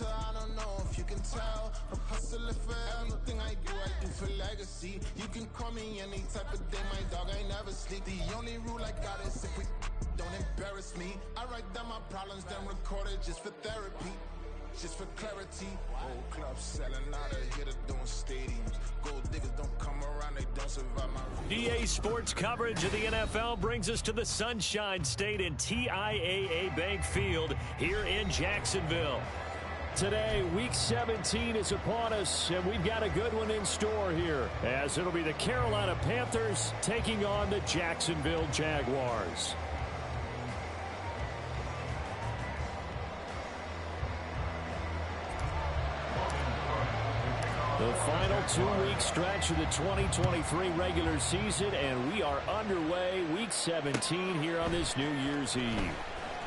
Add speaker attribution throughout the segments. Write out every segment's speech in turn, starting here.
Speaker 1: water, I don't know if you can tell. I'm hustling for everything I do for legacy. You can call me any type of day, my dog, I never sleep. The only rule I got is if we don't embarrass me. I write down my problems, then record it just for therapy. Just for clarity, old clubs selling out of here to doing stadiums. Gold diggers don't come around, they don't survive my
Speaker 2: EA Sports coverage of the NFL brings us to the Sunshine State in TIAA Bank Field here in Jacksonville. Today, Week 17 is upon us, and we've got a good one in store here, as it'll be the Carolina Panthers taking on the Jacksonville Jaguars. The final 2-week stretch of the 2023 regular season, and we are underway Week 17 here on this New Year's Eve.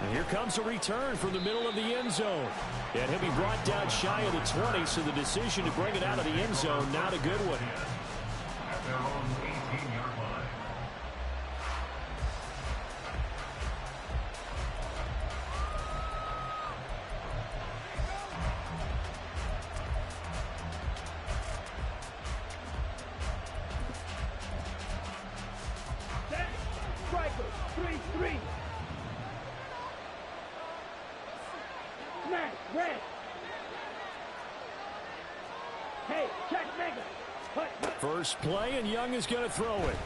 Speaker 2: And here comes a return from the middle of the end zone. And he'll be brought down shy of the 20, so the decision to bring it out of the end zone, not a good one.
Speaker 3: At their own 18-yard line.
Speaker 2: First play, and Young is going to throw it.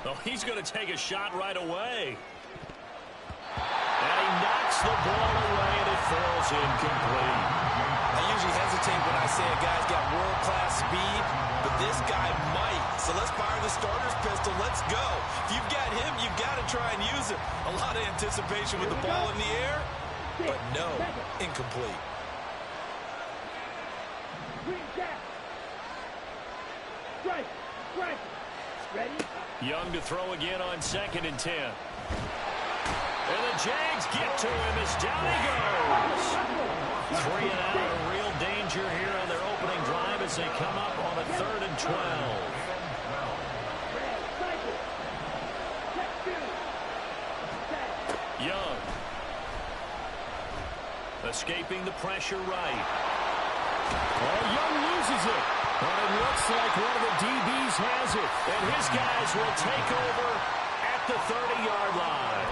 Speaker 2: Oh, he's going to take a shot right away. And he knocks the ball away, and it falls incomplete.
Speaker 4: I usually hesitate when I say a guy's got world-class speed, but this guy might. So let's fire the starter's pistol. Let's go. If you've got him, you've got to try and use it. A lot of anticipation with the ball in the air, but no, incomplete.
Speaker 2: Young to throw again on 2nd and 10. And the Jags get to him as down he goes. 3 and out, a real danger here on their opening drive as they come up on a 3rd and 12. Young. Escaping the pressure right. Oh, Young loses it. And it looks like one of the DBs has it. And his guys will take over at the 30-yard line.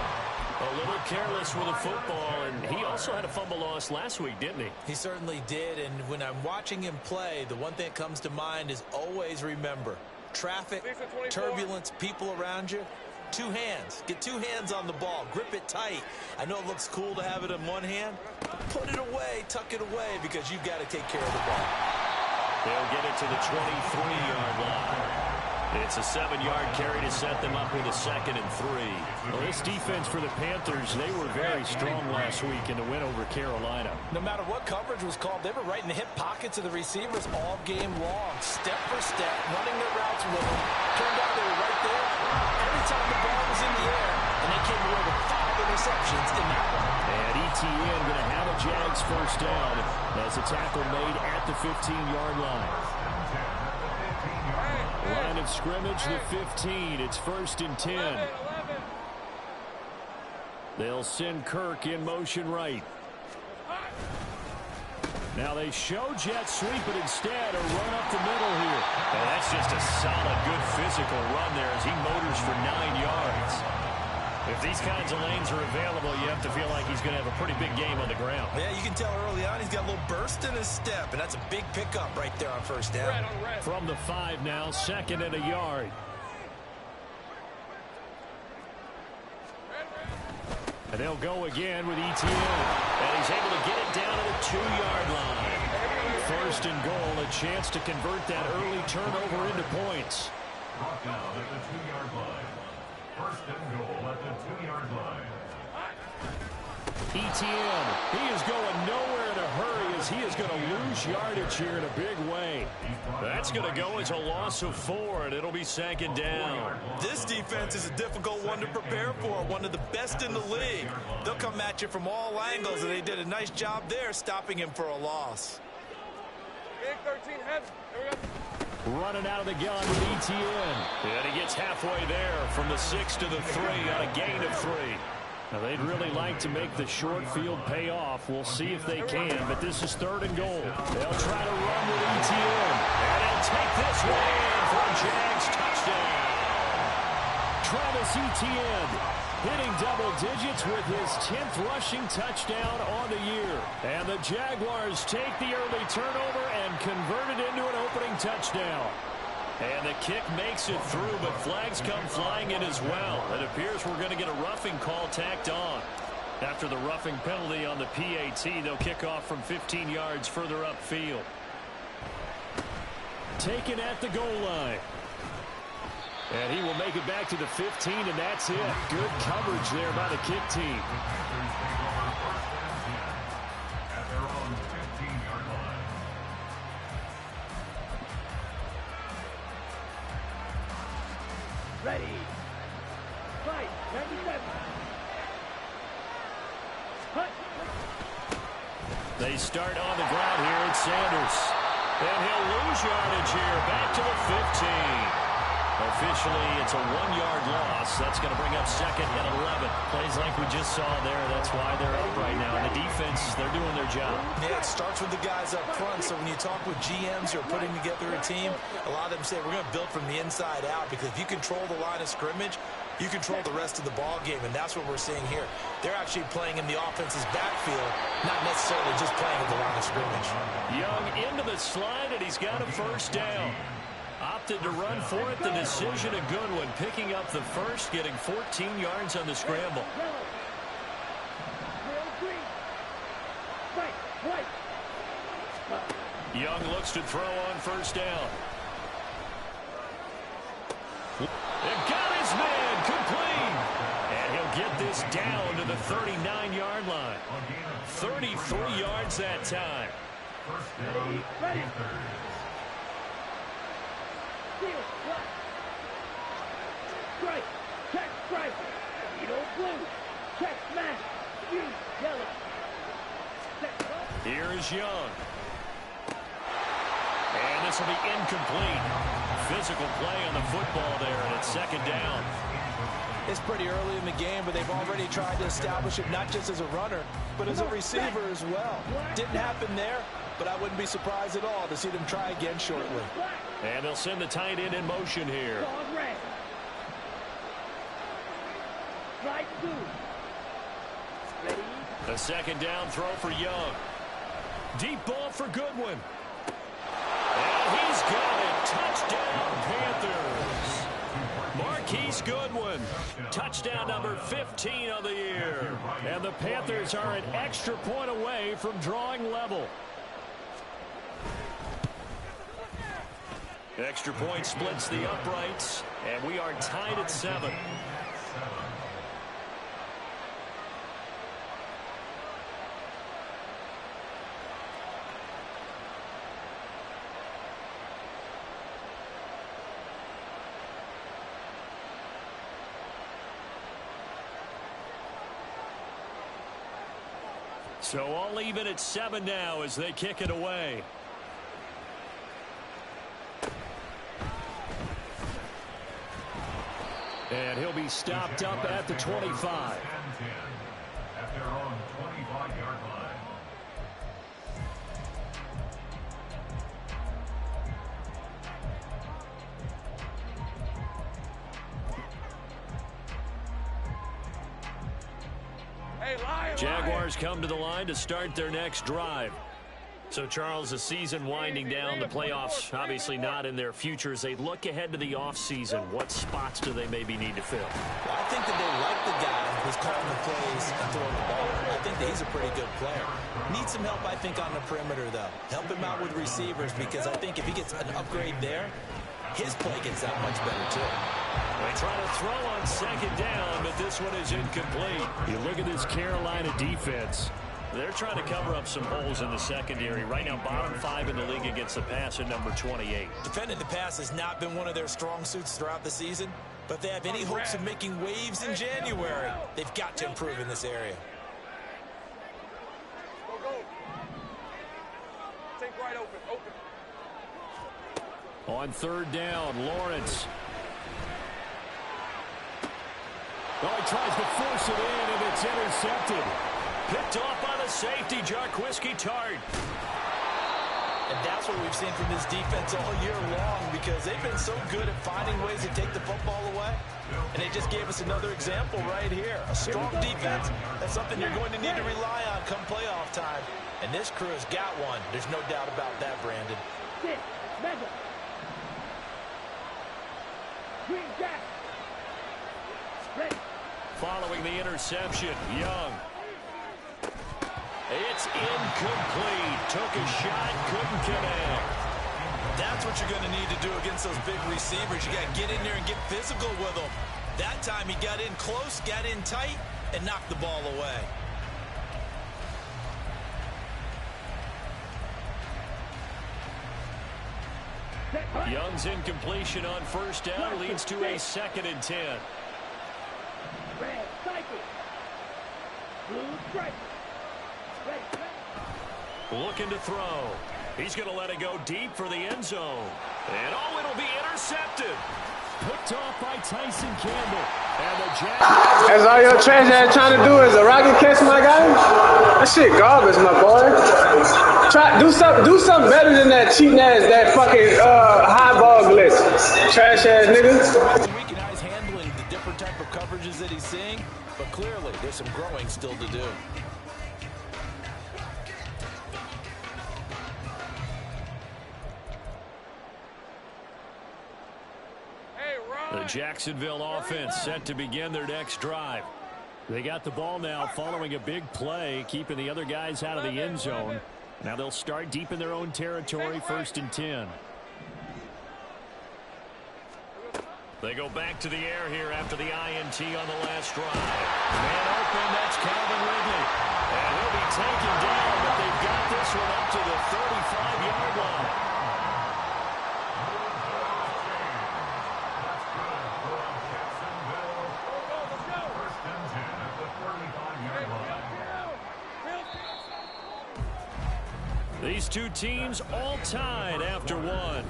Speaker 2: A little careless with the football, and he also had a fumble loss last week, didn't he?
Speaker 4: He certainly did, and when I'm watching him play, the one thing that comes to mind is always remember, traffic, turbulence, people around you, 2 hands. Get 2 hands on the ball. Grip it tight. I know it looks cool to have it in one hand. Put it away, tuck it away, because you've got to take care of the ball.
Speaker 2: They'll get it to the 23-yard line. It's a 7-yard carry to set them up with a 2nd and 3. Well, this defense for the Panthers, they were very strong last week in the win over Carolina.
Speaker 4: No matter what coverage was called, they were right in the hip pockets of the receivers all game long. Step for step, running their routes with them. Turned out they were right there every time the ball was in the air, and they came away with 5 interceptions in that one.
Speaker 2: And ETN going to have a Jags first down as a tackle made at the 15-yard line. Line of scrimmage, the 15. It's 1st and 10. They'll send Kirk in motion right. Now they show jet sweep, but instead a run up the middle here. And that's just a solid, good physical run there as he motors for 9 yards. If these kinds of lanes are available, you have to feel like he's going to have a pretty big game on the ground.
Speaker 4: Yeah, you can tell early on he's got a little burst in his step, and that's a big pickup right there on first down.
Speaker 2: From the 5 now, 2nd and a yard. And they'll go again with ETN. And he's able to get it down to the 2-yard line. 1st and goal, a chance to convert that early turnover into points.
Speaker 3: Brought down at the 2-yard line. 1st and goal at the 2-yard line.
Speaker 2: ETN, he is going nowhere in a hurry as he is going to lose yardage here in a big way. That's going to go as a loss of 4, and it'll be 2nd down.
Speaker 4: This defense is a difficult one to prepare for, one of the best in the league. They'll come at you from all angles, and they did a nice job there stopping him for a loss.
Speaker 5: Big 13 heads. Here we go.
Speaker 2: Running out of the gun with ETN. And he gets halfway there from the 6 to the 3 on a gain of 3. Now, they'd really like to make the short field pay off. We'll see if they can, but this is 3rd and goal. They'll try to run with ETN. And they'll take this one in for a Jags touchdown. Travis Etienne hitting double digits with his 10th rushing touchdown on the year. And the Jaguars take the early turnover and convert it into an opening touchdown. And the kick makes it through, but flags come flying in as well. It appears we're going to get a roughing call tacked on. After the roughing penalty on the PAT, they'll kick off from 15 yards further upfield. Taken at the goal line. And he will make it back to the 15, and that's it. Good coverage there by the kick team.
Speaker 3: At their own 15-yard line.
Speaker 6: Ready. Fight. 97. Hut.
Speaker 2: They start on the ground here at Sanders. And he'll lose yardage here. Back to the 15. Officially, it's a 1-yard loss. That's going to bring up 2nd and 11. Plays like we just saw there. That's why they're up right now. And the defense, they're doing their job.
Speaker 4: Yeah, it starts with the guys up front. So when you talk with GMs who are putting together a team, a lot of them say we're going to build from the inside out, because if you control the line of scrimmage, you control the rest of the ball game, and that's what we're seeing here. They're actually playing in the offense's backfield, not necessarily just playing at the line of scrimmage.
Speaker 2: Young into the slide, and he's got a 1st down. Opted to run for it. The decision a good one. Picking up the 1st, getting 14 yards on the scramble. Young looks to throw on 1st down. It got his man complete. And he'll get this down to the 39-yard line. 33 yards that time.
Speaker 3: First down, Panthers.
Speaker 6: Strike. Check. Strike. You don't blue. Check. Smash. You. Yellow.
Speaker 2: Here is Young. And this will be incomplete. Physical play on the football there, and it's 2nd down.
Speaker 4: It's pretty early in the game, but they've already tried to establish it not just as a runner, but as a receiver as well. Didn't happen there, but I wouldn't be surprised at all to see them try again shortly.
Speaker 2: And they'll send the tight end in motion here.
Speaker 6: Slide 2. Ready.
Speaker 2: The 2nd down throw for Young. Deep ball for Goodwin. And he's got it. Touchdown, Panthers. Marquise Goodwin. Touchdown number 15 of the year. And the Panthers are an extra point away from drawing level. Extra point splits the uprights, and we are tied at 7. So all even at 7 now as they kick it away. And he'll be stopped up at the 25.
Speaker 3: At their own 25-yard line.
Speaker 2: Jaguars come to the line to start their next drive. So, Charles, the season winding down, the playoffs obviously not in their future. As they look ahead to the offseason, what spots do they maybe need to fill?
Speaker 4: Well, I think that they like the guy who's calling the plays and throwing the ball. I think that he's a pretty good player. Needs some help, I think, on the perimeter, though. Help him out with receivers, because I think if he gets an upgrade there, his play gets that much better, too.
Speaker 2: They try to throw on 2nd down, but this one is incomplete. You look at this Carolina defense. They're trying to cover up some holes in the secondary. Right now, bottom 5 in the league against the pass at number 28.
Speaker 4: Defending the pass has not been one of their strong suits throughout the season, but if they have any hopes of making waves in January, they've got to improve in this area.
Speaker 5: Go. Take right open.
Speaker 2: On 3rd down, Lawrence. Oh, he tries to force it in, and it's intercepted. Picked off by the safety, Jarquiski Tart.
Speaker 4: And that's what we've seen from this defense all year long, because they've been so good at finding ways to take the football away. And they just gave us another example right here. A strong defense, that's something you're going to need to rely on come playoff time. And this crew has got one. There's no doubt about that, Brandon.
Speaker 6: Green Jack. Ready.
Speaker 2: Following the interception, Young. It's incomplete. Took a shot, couldn't connect.
Speaker 4: That's what you're going to need to do against those big receivers. You got to get in there and get physical with them. That time he got in close, got in tight, and knocked the ball away.
Speaker 2: Young's incompletion on first down leads to a 2nd and 10.
Speaker 6: Red cycle. Blue stripe.
Speaker 2: Looking to throw. He's going to let it go deep for the end zone. And oh, it'll be intercepted. Picked off by Tyson Campbell. And the Jaguars.
Speaker 7: That's all your trash ass trying to do is a rocket catch, my guy? That shit garbage, my boy. Do something better than that cheating ass, that fucking high ball glitch. Trash ass nigga.
Speaker 4: He's handling the different type of coverages that he's seeing, but clearly there's some growing still to do.
Speaker 2: The Jacksonville offense set to begin their next drive. They got the ball now following a big play, keeping the other guys out of the end zone. Now they'll start deep in their own territory, 1st and 10. They go back to the air here after the INT on the last drive. Man open, that's Calvin Ridley. And he'll be taken down, but they've got this one up to the 35-yard line. These two teams all tied after one.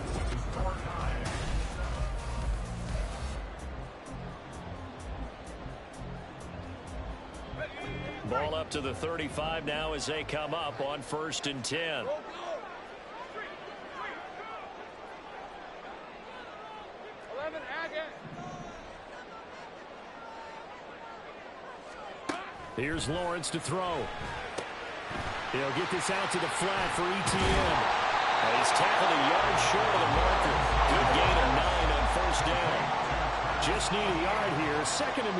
Speaker 2: Ball up to the 35 now as they come up on 1st and 10. Here's Lawrence to throw. He'll get this out to the flat for ETN. He's tackled a yard short of the marker. Good gain of 9 on 1st down. Just need a yard here. 2nd and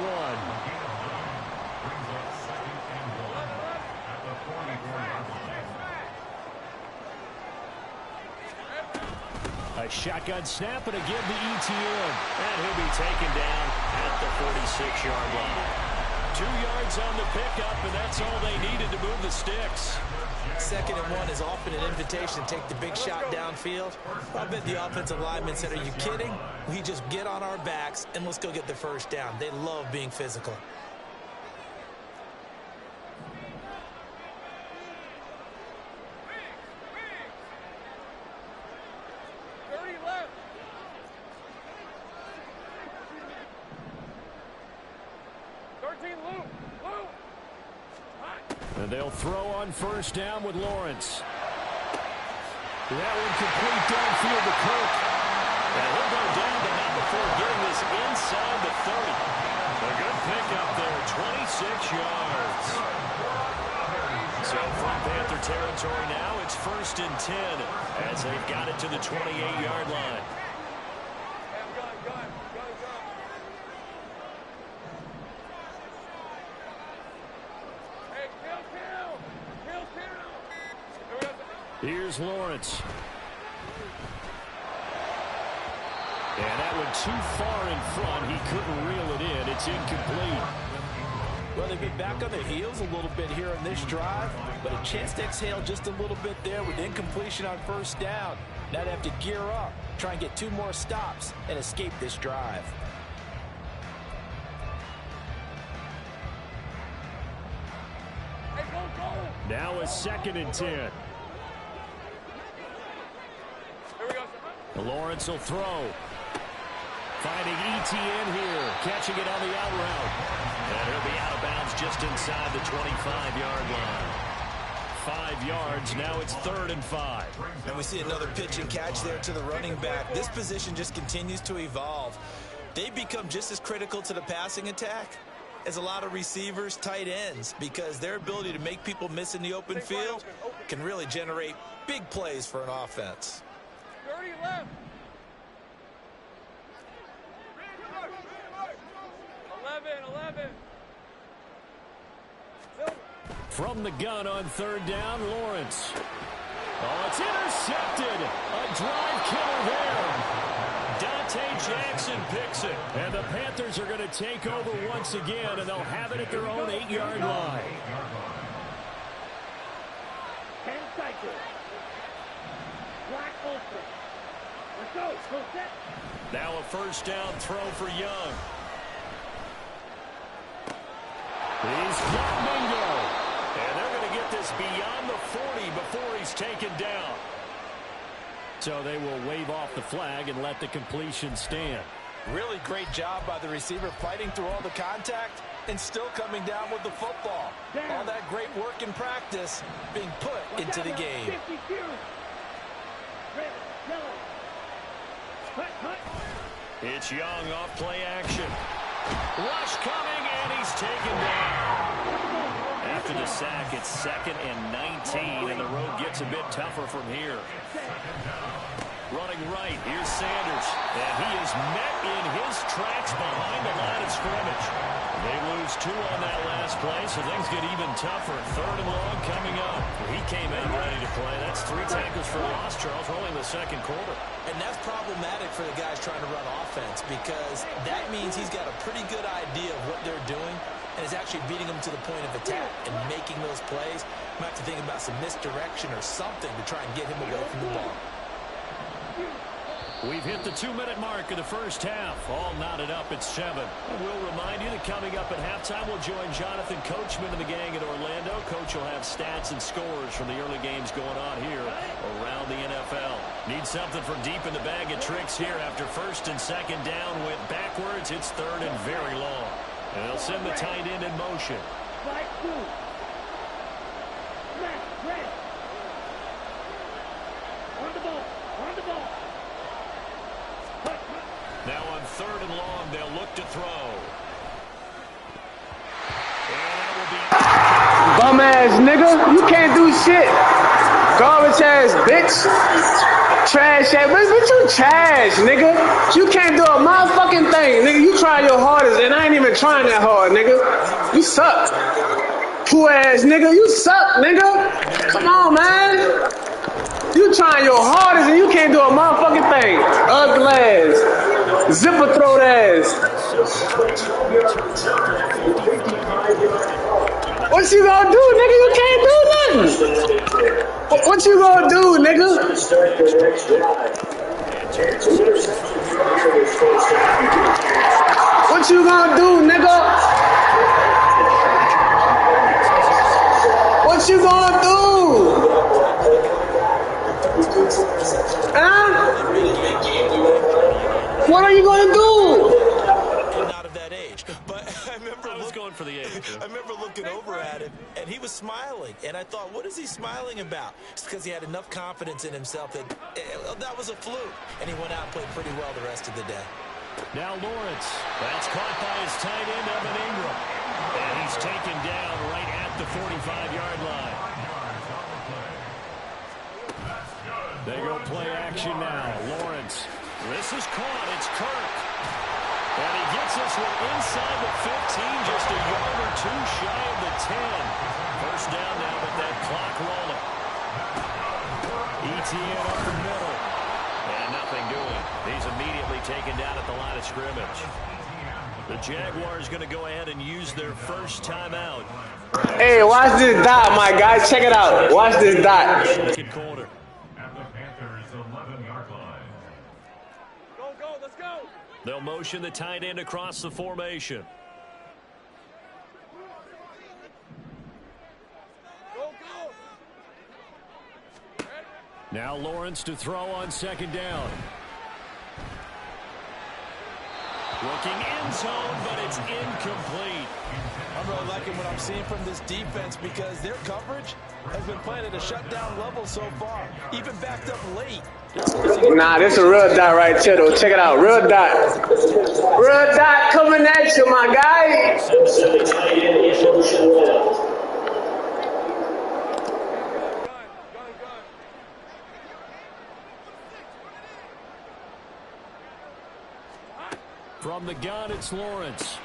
Speaker 2: 1. A shotgun snap and a give to ETN. And he'll be taken down at the 46-yard line. 2 yards on the pickup, and that's all they needed to move the sticks.
Speaker 4: 2nd and 1 is often an invitation to take the big shot downfield. I bet the offensive lineman said, are you kidding? We just get on our backs and let's go get the 1st down. They love being physical.
Speaker 2: And they'll throw on 1st down with Lawrence. That one complete downfield to Kirk. And he'll go down the now before getting this inside the 30. A good pickup there, 26 yards. So from Panther territory now, it's 1st and 10 as they've got it to the 28-yard line. Here's Lawrence. And that one too far in front. He couldn't reel it in. It's incomplete.
Speaker 4: Well, they've been back on their heels a little bit here on this drive, but a chance to exhale just a little bit there with incompletion on 1st down. Now they have to gear up, try and get 2 more stops, and escape this drive.
Speaker 2: Now a 2nd and 10. Lawrence will throw. Finding ETN here. catching it on the out route. And he'll be out of bounds just inside the 25-yard line. 5 yards. Now it's 3rd and 5.
Speaker 4: And we see another pitch and catch there to the running back. This position just continues to evolve. They become just as critical to the passing attack as a lot of receivers, tight ends, because their ability to make people miss in the open field can really generate big plays for an offense.
Speaker 5: 30 left. 11.
Speaker 2: From the gun on 3rd down, Lawrence. Oh, it's intercepted. A drive killer there. Dante Jackson picks it. And the Panthers are going to take over once again, and they'll have it at their own 8-yard line.
Speaker 6: 10 cycles. Black open. Let's go. Go set.
Speaker 2: Now a 1st down throw for Young. He's got Mingo. And they're going to get this beyond the 40 before he's taken down. So they will wave off the flag and let the completion stand.
Speaker 4: Really great job by the receiver fighting through all the contact and still coming down with the football. All that great work in practice being put into the game.
Speaker 2: It's Young off play action. Rush coming, and he's taken down. After the sack, it's 2nd and 19, and the road gets a bit tougher from here. Running right, here's Sanders, and he is met in his tracks behind the line of scrimmage. They lose 2 on that last play, so things get even tougher. 3rd and long coming up. He came in ready to play. That's 3 tackles for loss, Charles, rolling the 2nd quarter.
Speaker 4: And that's problematic for the guys trying to run offense, because that means he's got a pretty good idea of what they're doing and is actually beating them to the point of attack and making those plays. Might have to think about some misdirection or something to try and get him away from the ball.
Speaker 2: We've hit the 2-minute mark of the first half. All knotted up at 7. We'll remind you that coming up at halftime, we'll join Jonathan Coachman and the gang in Orlando. Coach will have stats and scores from the early games going on here around the NFL. Need something from deep in the bag of tricks here after 1st and 2nd down. Went backwards. It's 3rd and very long. And they'll send the tight end in motion. Now on 3rd and long, they'll look to throw.
Speaker 7: Bum ass nigga, you can't do shit. Garbage ass bitch. Trash ass, bitch, you trash, nigga. You can't do a motherfucking thing, nigga. You try your hardest, and I ain't even trying that hard, nigga. You suck. Poor ass nigga, you suck, nigga. Come on, man. You trying your hardest, and you can't do a motherfucking thing. Ugly ass. Zipper throat ass. What you gonna do, nigga? You can't do nothing. What you gonna do, nigga? What you gonna do, nigga? What you gonna do? Huh? What are you gonna do?
Speaker 4: Not of that age, but I was going for the age. I remember looking over at him, and he was smiling, and I thought, what is he smiling about? It's because he had enough confidence in himself that that was a fluke, and he went out and played pretty well the rest of the day.
Speaker 2: Now Lawrence, that's caught by his tight end, Evan Ingram, and he's taken down right at the 45-yard line. They go play action now. Lawrence. This is caught. It's Kirk. And he gets this one inside the 15, just a yard or 2 shy of the 10. First down now, but that clock rolling. ETN up the middle. And nothing doing. He's immediately taken down at the line of scrimmage. The Jaguars going to go ahead and use their first timeout.
Speaker 7: Hey, watch this dot, my guy. Check it out. Watch this dot.
Speaker 2: Second quarter.
Speaker 3: At the Panthers' 11-yard line.
Speaker 5: Go, let's go.
Speaker 2: They'll motion the tight end across the formation.
Speaker 5: Go.
Speaker 2: Now Lawrence to throw on 2nd down. Looking in zone, but it's incomplete.
Speaker 4: I'm really liking what I'm seeing from this defense because their coverage has been playing at a shutdown level so far, even backed up late.
Speaker 7: Nah, this is a real dot right here, though. Check it out. Real dot. Real dot coming at you, my guy.
Speaker 2: From the gun, it's Lawrence.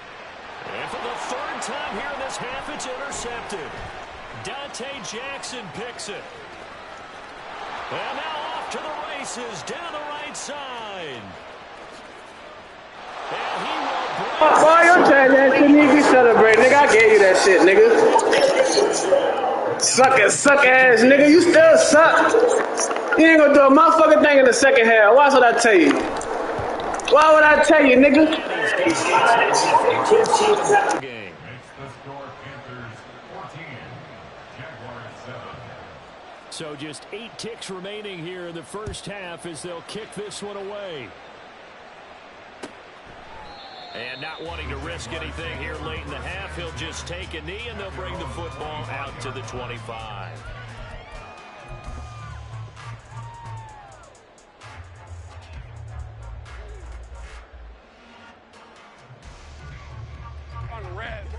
Speaker 2: And for the third time here in this half, it's intercepted. Dante Jackson picks it. And now off to the races, down the right side. And he will break.
Speaker 7: Boy, your trash ass shouldn't even be celebrating, nigga. I gave you that shit, nigga. Suck ass, nigga. You still suck. You ain't gonna do a motherfucking thing in the second half. Why would I tell you? Why would I tell you, nigga?
Speaker 3: Makes the score Panthers 14, Jaguars 7.
Speaker 2: So just 8 ticks remaining here in the first half as they'll kick this one away. And not wanting to risk anything here late in the half, he'll just take a knee and they'll bring the football out to the 25.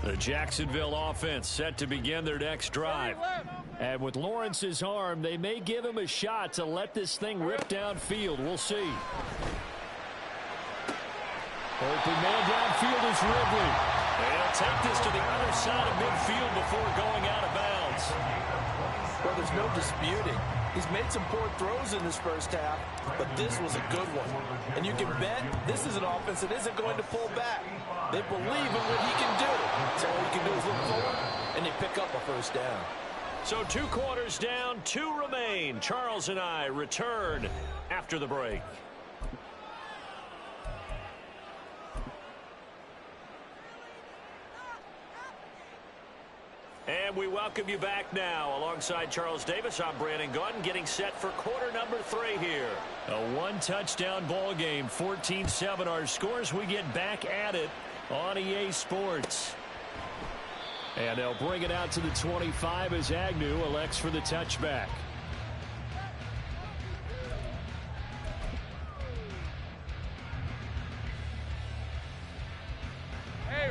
Speaker 2: The Jacksonville offense set to begin their next drive. And with Lawrence's arm, they may give him a shot to let this thing rip downfield. We'll see. Open man downfield is Ridley. And he'll take this to the other side of midfield before going out of bounds.
Speaker 4: Well, there's no disputing. He's made some poor throws in this first half, but this was a good one. And you can bet this is an offense that isn't going to pull back. They believe in what he can do. So all you can do is look forward, and they pick up a first down.
Speaker 2: So 2 quarters down, 2 remain. Charles and I return after the break. And we welcome you back now. Alongside Charles Davis, I'm Brandon Gunn, getting set for quarter number 3 here. A 1-touchdown ball game, 14-7 our scores. We get back at it on EA Sports. And they'll bring it out to the 25 as Agnew elects for the touchback.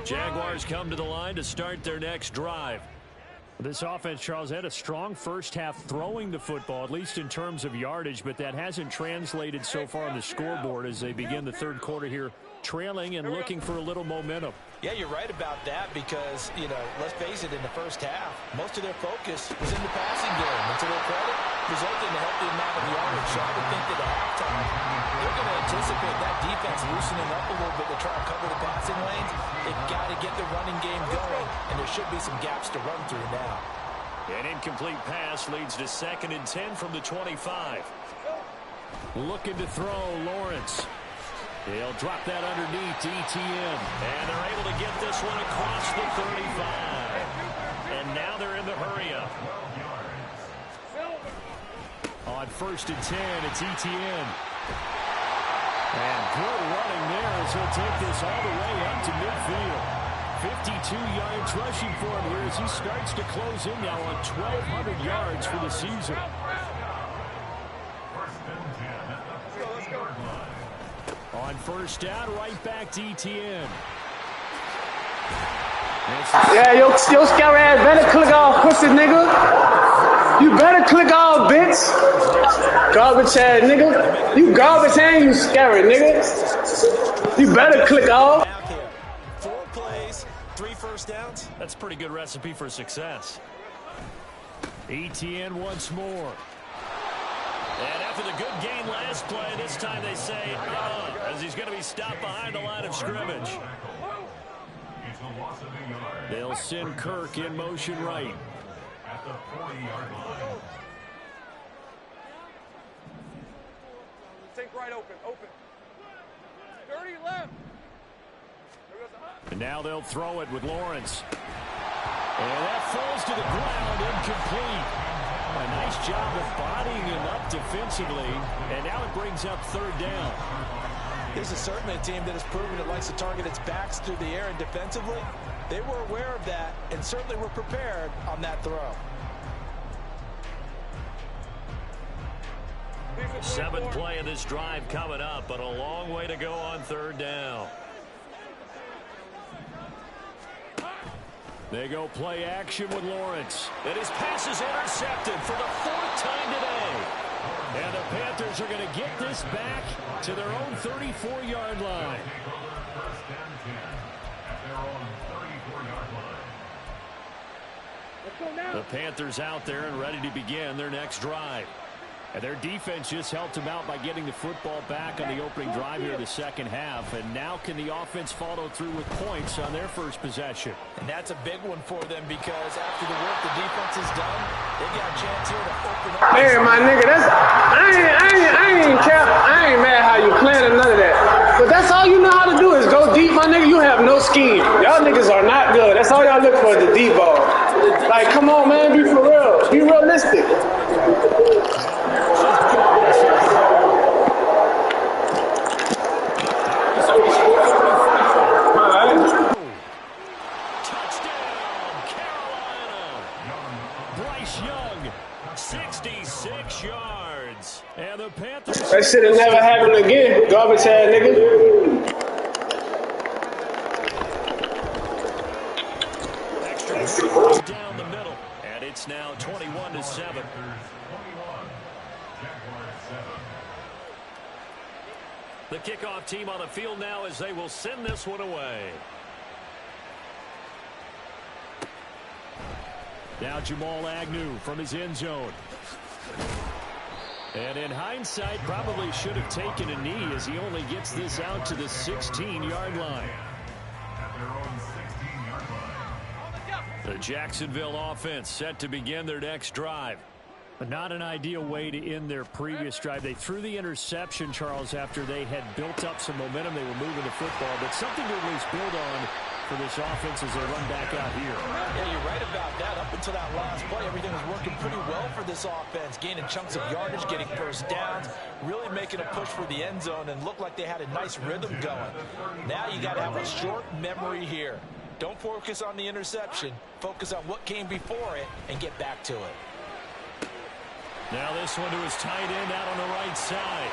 Speaker 2: Jaguars come to the line to start their next drive. This offense, Charles, had a strong first half throwing the football, at least in terms of yardage, but that hasn't translated so far on the scoreboard as they begin the third quarter here, trailing and looking for a little momentum.
Speaker 4: Yeah, you're right about that because, you know, let's face it, in the first half, most of their focus was in the passing game. And to their credit, resulted in a healthy amount of yardage. So I would think that at halftime, they're going to anticipate that defense loosening up a little bit to try and cover the passing lanes. They've got to get the running game going, and there should be some gaps to run through now.
Speaker 2: An incomplete pass leads to 2nd and 10 from the 25. Looking to throw, Lawrence. He'll drop that underneath to ETN. And they're able to get this one across the 35. And now they're in the hurry-up. On 1st and 10, it's ETN. And good running there as he'll take this all the way up to midfield. 52 yards rushing for him here as he starts to close in now on 1,200 yards for the season. On 1st down, right back to ETN.
Speaker 7: Yeah, yo scary ass better click off, pussy nigga. You better click off, bitch. Garbage ass nigga. You garbage and you scary nigga. You better click off.
Speaker 4: 4 plays, 3 first downs.
Speaker 2: That's a pretty good recipe for success. ETN once more. And after the good game last play, this time they say, as he's going to be stopped behind the line of scrimmage. They'll send Kirk in motion right.
Speaker 3: At the 40-yard line.
Speaker 5: Take right open. 30 left.
Speaker 2: And now they'll throw it with Lawrence. And that falls to the ground, incomplete. A nice job of bodying him up defensively. And now it brings up 3rd down.
Speaker 4: This is certainly a team that has proven it likes to target its backs through the air, and defensively, they were aware of that and certainly were prepared on that throw.
Speaker 2: Seventh play of this drive coming up, but a long way to go on third down. They go play action with Lawrence. And his pass is intercepted for the 4th time today. And the Panthers are going to get this back to their own 34-yard line. The Panthers out there and ready to begin their next drive. And their defense just helped them out by getting the football back on the opening drive here in the second half. And now can the offense follow through with points on their first possession?
Speaker 4: And that's a big one for them because after the work the defense has done, they got a chance here to open up.
Speaker 7: Hey, my nigga, I ain't mad how you playing or none of that. But that's all you know how to do is go deep, my nigga. You have no scheme. Y'all niggas are not good. That's all y'all look for is the deep ball. Like, come on, man, be for real. Be realistic. That shit'll never happen again. Garbage ass nigga.
Speaker 2: Extra down the middle, and it's now 21-7. The kickoff team on the field now as they will send this one away. Now Jamal Agnew from his end zone. And in hindsight, probably should have taken a knee as he only gets this out to the 16-yard line. The Jacksonville offense set to begin their next drive. But not an ideal way to end their previous drive. They threw the interception, Charles, after they had built up some momentum. They were moving the football, but something to at least build on for this offense as they run back out here.
Speaker 4: Yeah, you're right about that. Up until that last play, everything was working pretty well for this offense, gaining chunks of yardage, getting first downs, really making a push for the end zone, and looked like they had a nice rhythm going. Now you got to have a short memory here. Don't focus on the interception. Focus on what came before it and get back to it.
Speaker 2: Now this one to his tight end out on the right side.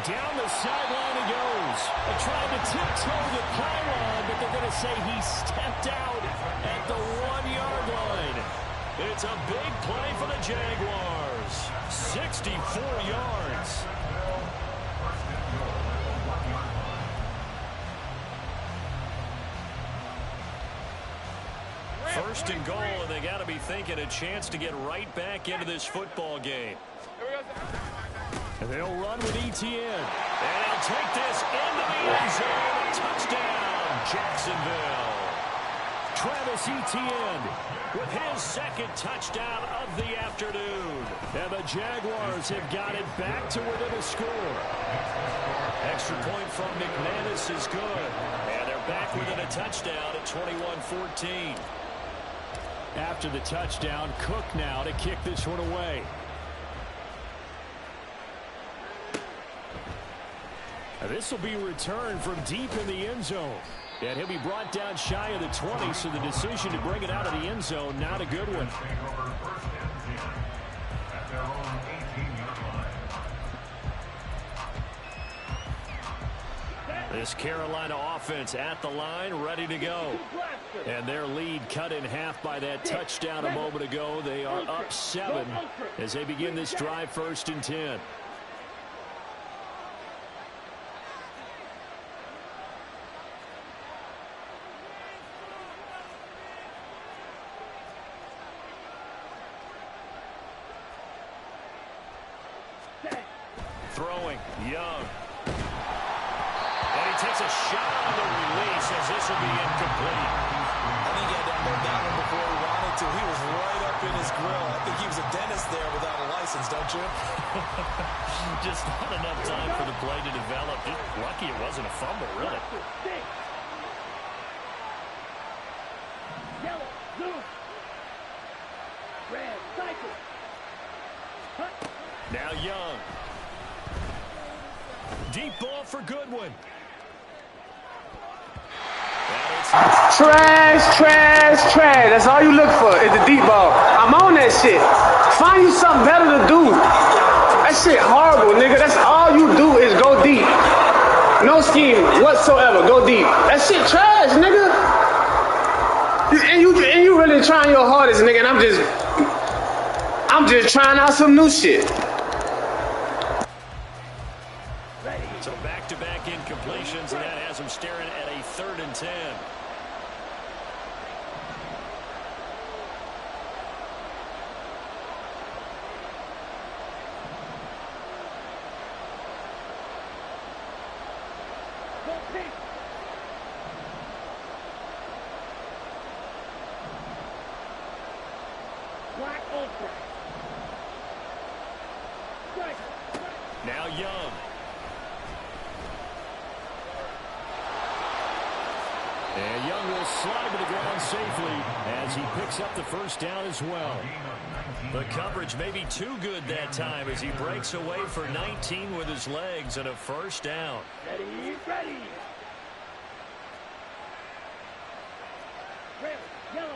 Speaker 2: Down the sideline he goes. They tried to tiptoe the pylon, but they're going to say he stepped out at the 1-yard line. It's a big play for the Jaguars. 64 yards. First and goal, and they got to be thinking a chance to get right back into this football game. And they'll run with Etienne. And they'll take this into the end zone. Touchdown, Jacksonville. Travis Etienne with his second touchdown of the afternoon. And the Jaguars have got it back to within a score. Extra point from McManus is good. And they're back within a touchdown at 21-14. After the touchdown, Cook now to kick this one away. This will be returned from deep in the end zone. And he'll be brought down shy of the 20, so the decision to bring it out of the end zone, not a good one. This Carolina offense at the line, ready to go. And their lead cut in half by that touchdown a moment ago. They are up 7 as they begin this drive, 1st and 10. Throwing, Young. And he takes a shot on the release as this will be incomplete.
Speaker 4: I think he had to unload that one before he wanted to. He was right up in his grill. I think he was a dentist there without a license, don't you?
Speaker 2: Just not enough time for the play to develop. Just lucky it wasn't a fumble, really.
Speaker 6: Yellow, blue, red, cycle.
Speaker 2: Now Young. Deep ball for Goodwin.
Speaker 7: Trash, trash, trash. That's all you look for is the deep ball. I'm on that shit. Find you something better to do. That shit horrible, nigga. That's all you do is go deep. No scheme whatsoever. Go deep. That shit trash, nigga. And you really trying your hardest, nigga. And I'm just trying out some new shit.
Speaker 2: So back-to-back incompletions, and that has him staring at a 3rd and 10. Now Young. And Young will slide to the ground safely as he picks up the 1st down as well. The coverage may be too good that time as he breaks away for 19 with his legs and a 1st down.
Speaker 6: Ready, ready. Red, yellow.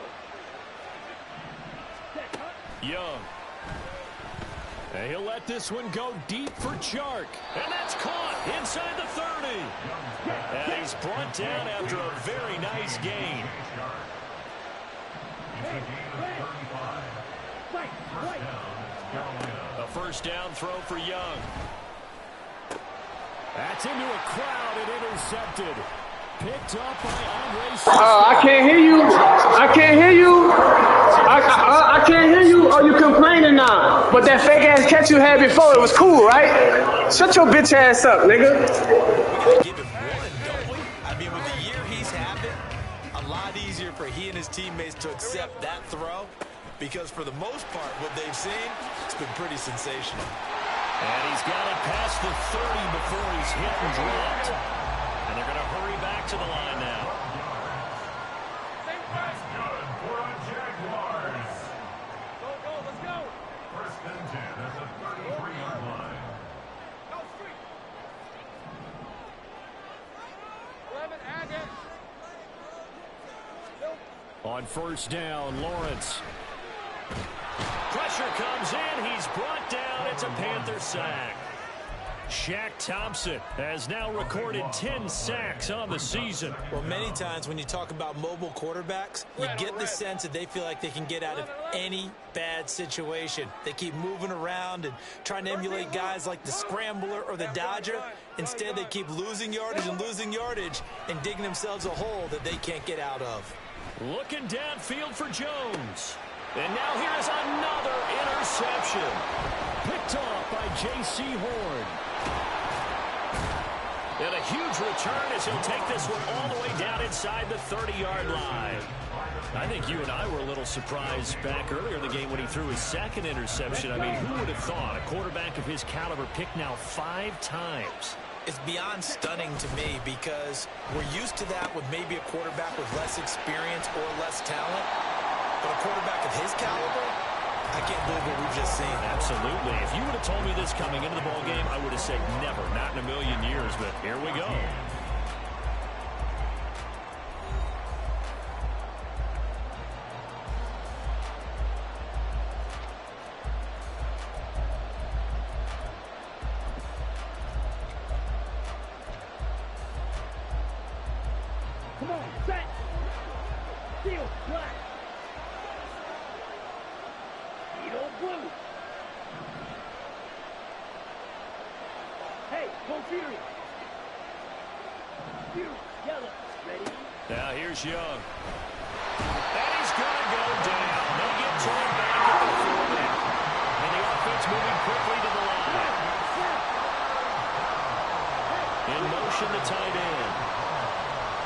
Speaker 6: Set, huh?
Speaker 2: Young. And he'll let this one go deep for Chark. And that's caught inside the 30. And he's brought down after a very nice gain. A 1st down throw for Young. That's into a crowd and intercepted. Picked up by Andre.
Speaker 7: I can't hear you. I can't hear you. I can't hear you. Are you complaining now? But that fake ass catch you had before, it was cool, right? Shut your bitch ass up, nigga.
Speaker 4: Give him one, don't we? I mean, with the year he's having, a lot easier for he and his teammates to accept that throw because for the most part, what they've seen, it's been pretty sensational.
Speaker 2: And he's got it past the 30 before he's hit and dropped. And they're going to hurry back to the line now.
Speaker 3: That's good for a Jaguars.
Speaker 5: Go, let's go.
Speaker 3: 1st and 10 at the 33-yard line.
Speaker 5: Go, street. 11, add it.
Speaker 2: On 1st down, Lawrence. Pressure comes in. He's brought down. It's a Panther sack. Shaq Thompson has now recorded 10 sacks on the season.
Speaker 4: Well, many times when you talk about mobile quarterbacks, you get the sense that they feel like they can get out of any bad situation. They keep moving around and trying to emulate guys like the Scrambler or the Dodger. Instead, they keep losing yardage and digging themselves a hole that they can't get out of.
Speaker 2: Looking downfield for Jones. And now here's another interception. Picked off by J.C. Horn. And a huge return as he'll take this one all the way down inside the 30-yard line. I think you and I were a little surprised back earlier in the game when he threw his 2nd interception. I mean, who would have thought a quarterback of his caliber picked now 5 times?
Speaker 4: It's beyond stunning to me because we're used to that with maybe a quarterback with less experience or less talent. But a quarterback of his caliber, I can't believe what we've just seen.
Speaker 2: Absolutely. If you would have told me this coming into the ball game, I would have said never, not in a million years. But here we go.
Speaker 6: Come on, set. Field, black. Eagle, blue. Hey, go Fury. Fury, yellow. Ready?
Speaker 2: Now here's Young. And he's going to go down. They get joined back at the 40. And the offense moving quickly to the line. In motion, the tight end.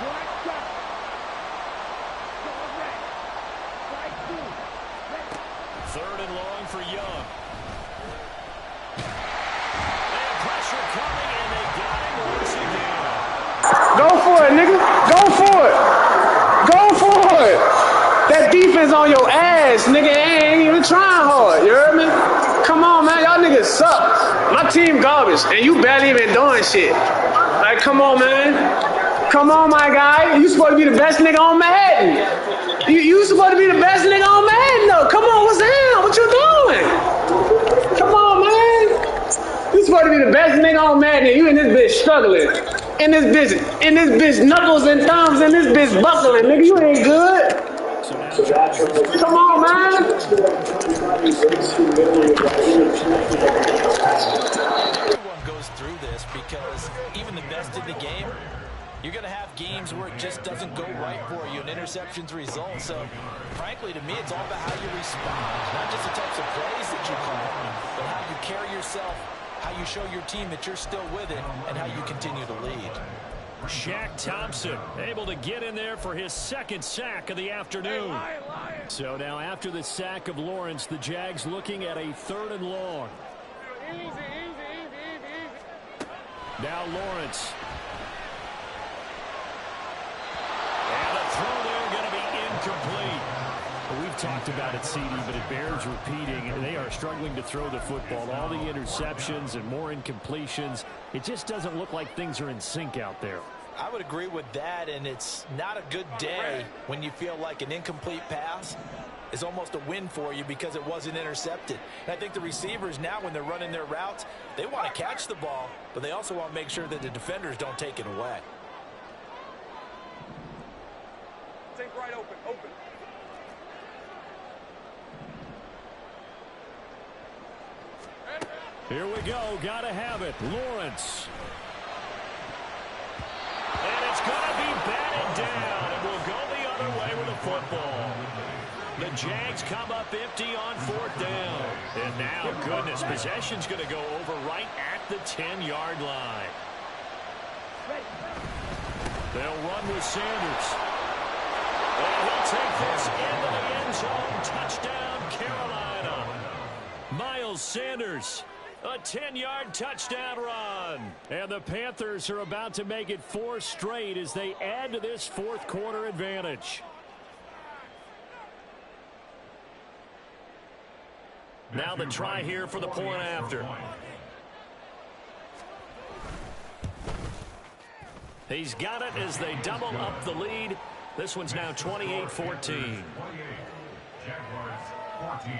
Speaker 6: Black shot. Dog red. Flag two. Ready.
Speaker 2: 3rd and long for Young. And pressure coming, and they got him once again.
Speaker 7: Go for it, nigga. Go for it. Go for it. That defense on your ass, nigga, ain't even trying hard. You heard me? Come on, man. Y'all niggas shit sucks. My team garbage, and you barely even doing shit. Like, come on, man. Come on, my guy. You supposed to be the best nigga on Madden. You supposed to be the best nigga on Madden, though. Come on, what's the hell? What you doing? Come on, man. You supposed to be the best nigga on Madden, and you in this bitch struggling. In this bitch knuckles and thumbs, in this bitch buckling, nigga. You ain't good. Come on, man.
Speaker 4: Everyone goes through this because even the best in the game, you're going to have games where it just doesn't go right for you, and interceptions result. So, frankly, to me, it's all about how you respond, not just the types of plays that you call, but how you carry yourself, how you show your team that you're still with it, and how you continue to lead.
Speaker 2: Shaq Thompson able to get in there for his second sack of the afternoon. So now after the sack of Lawrence, the Jags looking at a 3rd and long.
Speaker 5: Easy.
Speaker 2: Now Lawrence. And a throw there going to be incomplete. We've talked about it, CD, but it bears repeating. They are struggling to throw the football. All the interceptions and more incompletions. It just doesn't look like things are in sync out there.
Speaker 4: I would agree with that, and it's not a good day when you feel like an incomplete pass is almost a win for you because it wasn't intercepted. And I think the receivers now, when they're running their routes, they want to catch the ball, but they also want to make sure that the defenders don't take it away.
Speaker 5: Take right open.
Speaker 2: Here we go. Gotta have it. Lawrence. And it's going to be batted down. And we'll go the other way with the football. The Jags come up empty on 4th down. And now, goodness, possession's going to go over right at the 10-yard line. They'll run with Sanders. And he'll take this into the end zone. Touchdown, Carolina. Miles Sanders. A 10-yard touchdown run. And the Panthers are about to make it 4 straight as they add to this 4th quarter advantage. Now the try here for the point after. He's got it as they double up the lead. This one's now 28-14.
Speaker 3: 28. Jaguars 14.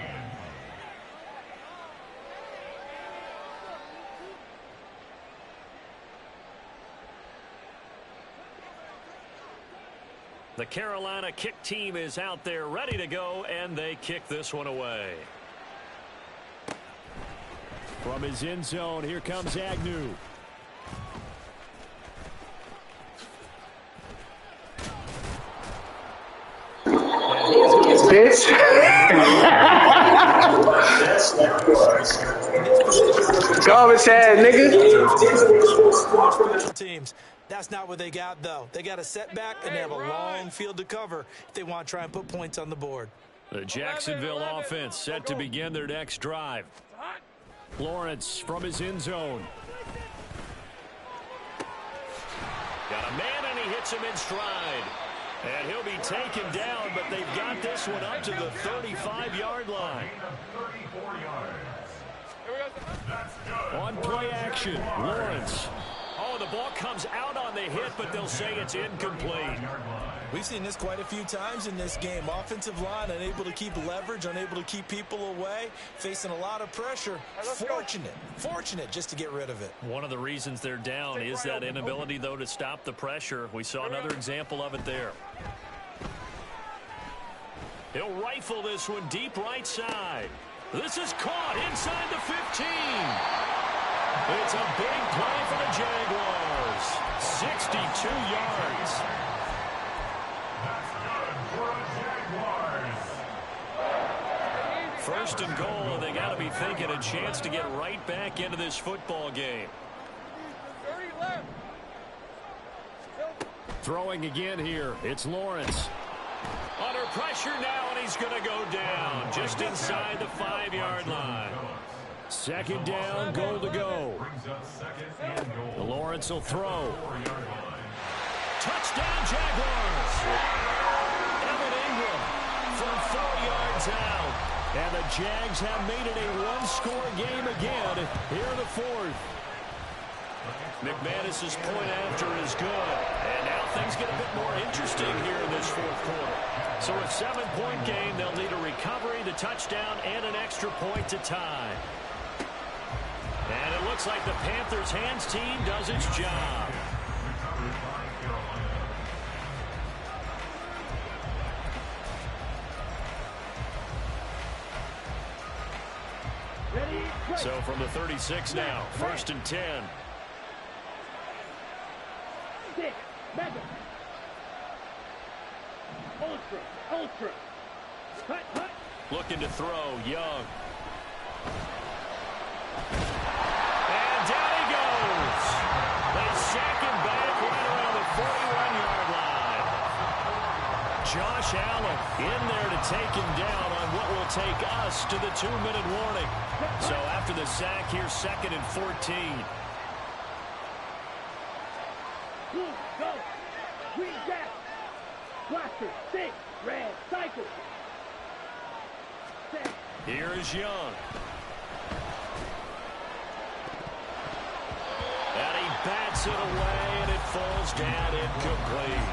Speaker 2: The Carolina kick team is out there ready to go, and they kick this one away. From his end zone, here comes Agnew.
Speaker 7: Bitch. Garbage ass nigga.
Speaker 4: Teams. That's not what they got, though. They got a setback, and they have a long field to cover if they want to try and put points on the board.
Speaker 2: The Jacksonville offense set to begin their next drive. Lawrence from his end zone. Got a man, and he hits him in stride. And he'll be taken down, but they've got this one up to the 35-yard line.
Speaker 3: 34 yards. That's good.
Speaker 2: On play action, Lawrence. Oh, the ball comes out on the hit, but they'll say it's incomplete.
Speaker 4: We've seen this quite a few times in this game. Offensive line unable to keep leverage, unable to keep people away, facing a lot of pressure. Fortunate just to get rid of it. One of the reasons they're down is that inability, though, to stop the pressure. We saw another example of it there. He'll rifle this one deep right side. This is caught inside the 15. It's a big play for the Jaguars. 62 yards.
Speaker 3: That's good for the Jaguars.
Speaker 2: First and goal, they got to be thinking a chance to get right back into this football game.
Speaker 5: 30 left.
Speaker 2: Throwing again here, it's Lawrence. Under pressure now, and he's going to go down just inside the 5-yard line. Second down, goal to go. Lawrence will throw. Touchdown, Jaguars. Evan Ingram from 4 yards out. And the Jags have made it a one-score game again here in the fourth. McManus's point after is good. And now things get a bit more interesting here in this fourth quarter. So a 7-point game, they'll need a recovery, the touchdown, and an extra point to tie. And it looks like the Panthers' hands team does its job. So from the 36 now, 1st and 10.
Speaker 6: 6, Mega. Ultra. Cut.
Speaker 2: Looking to throw, Young. And down he goes. They sack him back right around the 41-yard line. Josh Allen in there to take him down on what will take us to the 2-minute warning. So after the sack, here's 2nd and 14.
Speaker 6: Go. Green jack. Blaster. 6. Red. Cycle.
Speaker 2: Here is Young. And he bats it away, and it falls down incomplete.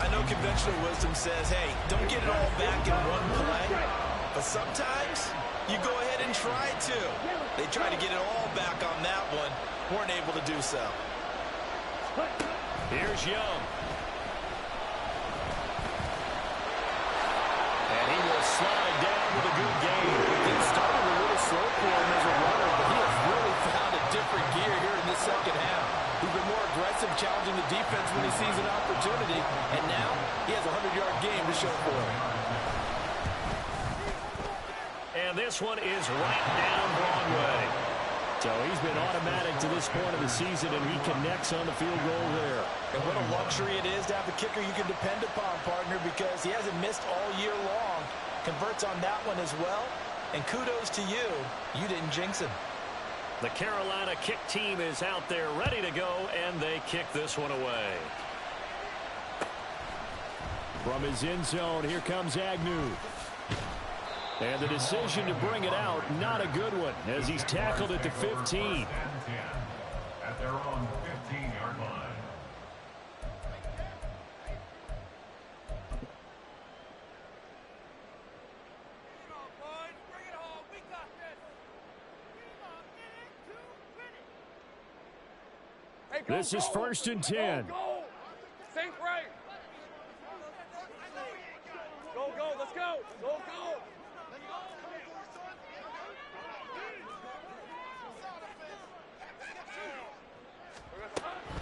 Speaker 4: I know conventional wisdom says, hey, don't get it all back in one play. But sometimes you go ahead and try to. They tried to get it all back on that one. Weren't able to do so.
Speaker 2: Here's Young. And he will slide down with a good game.
Speaker 8: It started a little slow for him as a runner, but he has really found a different gear here in this second half. He's been more aggressive, challenging the defense when he sees an opportunity, and now he has a 100-yard game to show for it.
Speaker 2: And this one is right down Broadway. So he's been automatic to this point of the season, and he connects on the field goal there.
Speaker 4: And what a luxury it is to have a kicker you can depend upon, partner, because he hasn't missed all year long. Converts on that one as well. And kudos to you. You didn't jinx him.
Speaker 2: The Carolina kick team is out there ready to go, and they kick this one away. From his end zone, here comes Agnew. And the decision to bring it out, not a good one, as he's tackled at the 15.
Speaker 3: At their own 15-yard line.
Speaker 5: Hey,
Speaker 2: This is 1st and 10.
Speaker 5: Go. Think right. Go. Let's go. Go.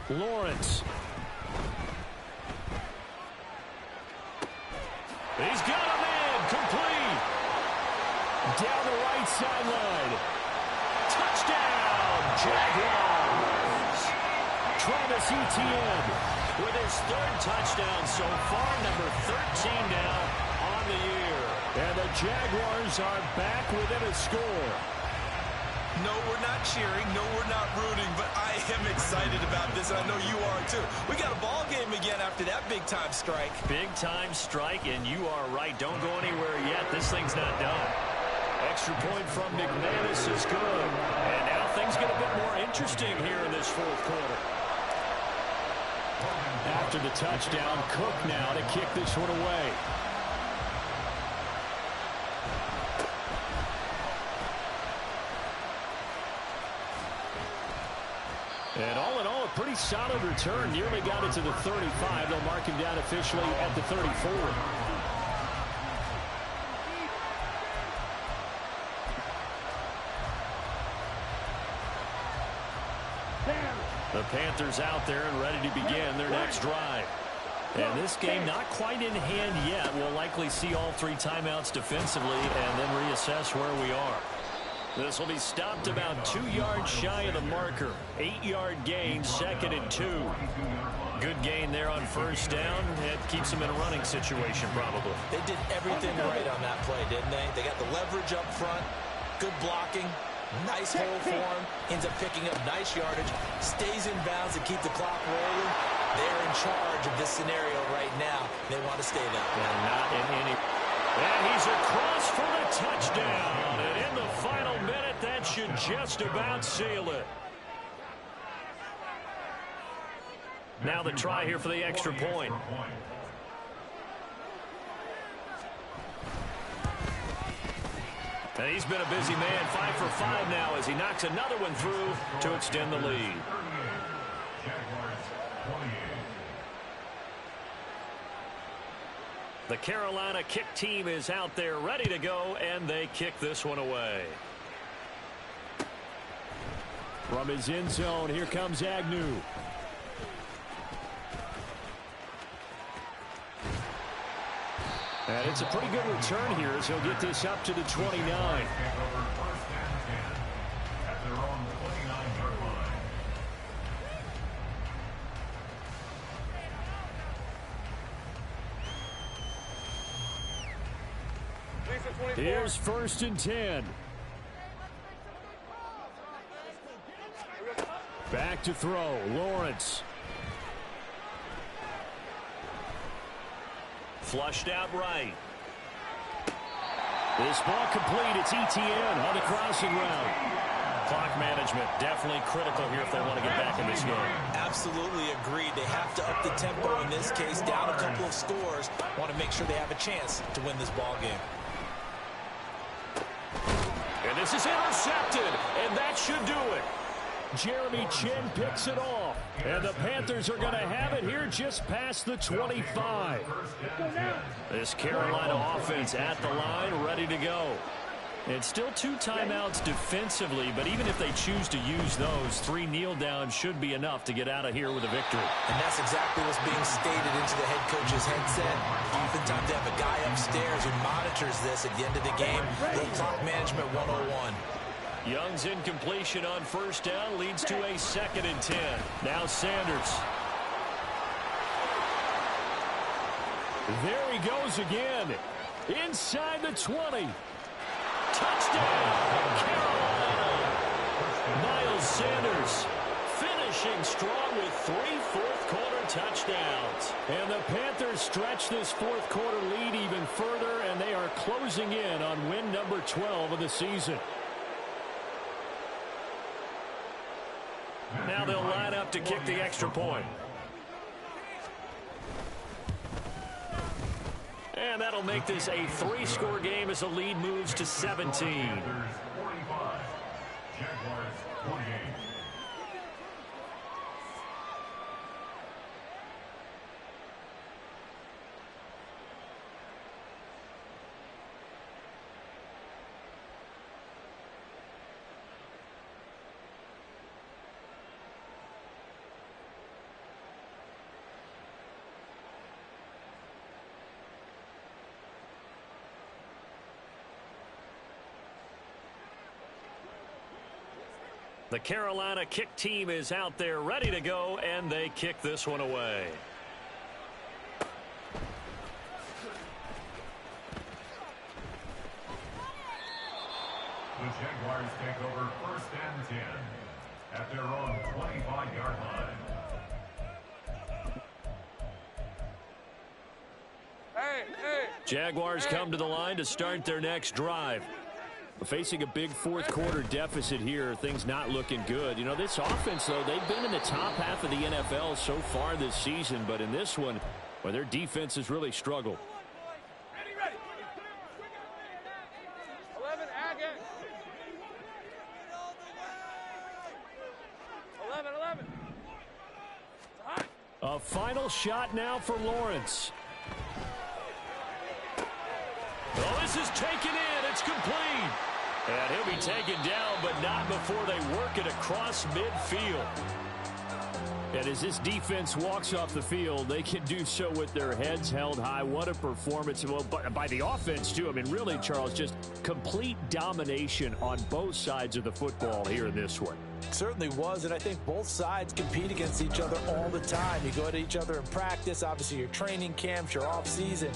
Speaker 2: Lawrence. He's got a man complete. Down the right sideline. Touchdown, Jaguars. Travis Etienne with his 3rd touchdown so far, number 13 now on the year. And the Jaguars are back within a score.
Speaker 4: No, we're not cheering. No, we're not rooting. But I am excited about this, and I know you are too. We got a ball game again after that big-time strike.
Speaker 2: Big-time strike, and you are right. Don't go anywhere yet. This thing's not done. Extra point from McManus is good. And now things get a bit more interesting here in this fourth quarter. After the touchdown, Cook now to kick this one away. And all in all, a pretty solid return. Nearly got it to the 35. They'll mark him down officially at the 34. The Panthers out there and ready to begin their next drive. And this game not quite in hand yet. We'll likely see all 3 timeouts defensively and then reassess where we are. This will be stopped about 2 yards shy of the marker. 8-yard gain, 2nd and 2. Good gain there on 1st down. It keeps them in a running situation probably.
Speaker 4: They did everything right on that play, didn't they? They got the leverage up front, good blocking, nice hole for him, ends up picking up nice yardage, stays in bounds to keep the clock rolling. They're in charge of this scenario right now. They want to stay that way.
Speaker 2: And not in any... And he's across for the touchdown. And in the final minute, that should just about seal it. Now the try here for the extra point. And he's been a busy man, 5 for 5 now as he knocks another one through to extend the lead. The Carolina kick team is out there ready to go, and they kick this one away. From his end zone, here comes Agnew. And it's a pretty good return here as he'll get this up to the 29. Here's 1st and 10. Back to throw, Lawrence. Flushed out right. This ball complete. It's ETN on the crossing route. Clock management definitely critical here if they want to get back in this game.
Speaker 4: Absolutely agreed. They have to up the tempo in this case. Down a couple of scores. Want to make sure they have a chance to win this ball game.
Speaker 2: And this is intercepted, and that should do it. Jeremy Chin picks it off. And the Panthers are going to have it here just past the 25. This Carolina offense at the line, ready to go. It's still 2 timeouts defensively, but even if they choose to use those, 3 kneel downs should be enough to get out of here with a victory.
Speaker 4: And that's exactly what's being stated into the head coach's headset. Oftentimes they have a guy upstairs who monitors this at the end of the game. Little clock management 101.
Speaker 2: Young's incompletion on 1st down leads to a 2nd and 10. Now Sanders. There he goes again. Inside the 20. Touchdown, Carolina. Miles Sanders finishing strong with 3 fourth-quarter touchdowns. And the Panthers stretch this fourth-quarter lead even further, and they are closing in on win number 12 of the season. Now they'll line up to kick the extra point. And that'll make this a 3-score game as the lead moves to 17. The Carolina kick team is out there ready to go, and they kick this one away.
Speaker 3: The Jaguars take over 1st and 10 at their own 25-yard line.
Speaker 2: Jaguars come to the line to start their next drive. Facing a big fourth-quarter deficit here, things not looking good. You know, this offense, though, they've been in the top half of the NFL so far this season, but in this one, well, their defense has really struggled.
Speaker 5: Ready. 11, Agate. 11.
Speaker 2: A final shot now for Lawrence. Oh, this is taken in. It's complete. And he'll be taken down, but not before they work it across midfield. And as this defense walks off the field, they can do so with their heads held high. What a performance. Well, by the offense, too. I mean, really, Charles, just complete domination on both sides of the football here in this one.
Speaker 4: Certainly was, and I think both sides compete against each other all the time. You go at each other in practice, obviously your training camps, your off-season.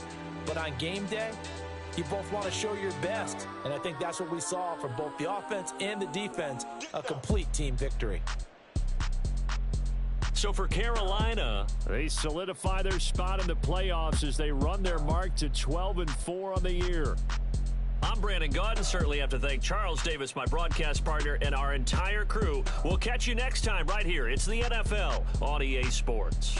Speaker 4: But on game day, you both want to show your best, and I think that's what we saw from both the offense and the defense, a complete team victory.
Speaker 2: So for Carolina, they solidify their spot in the playoffs as they run their mark to 12-4 on the year. I'm Brandon Gaudin, and certainly have to thank Charles Davis, my broadcast partner, and our entire crew. We'll catch you next time right here. It's the NFL on EA Sports.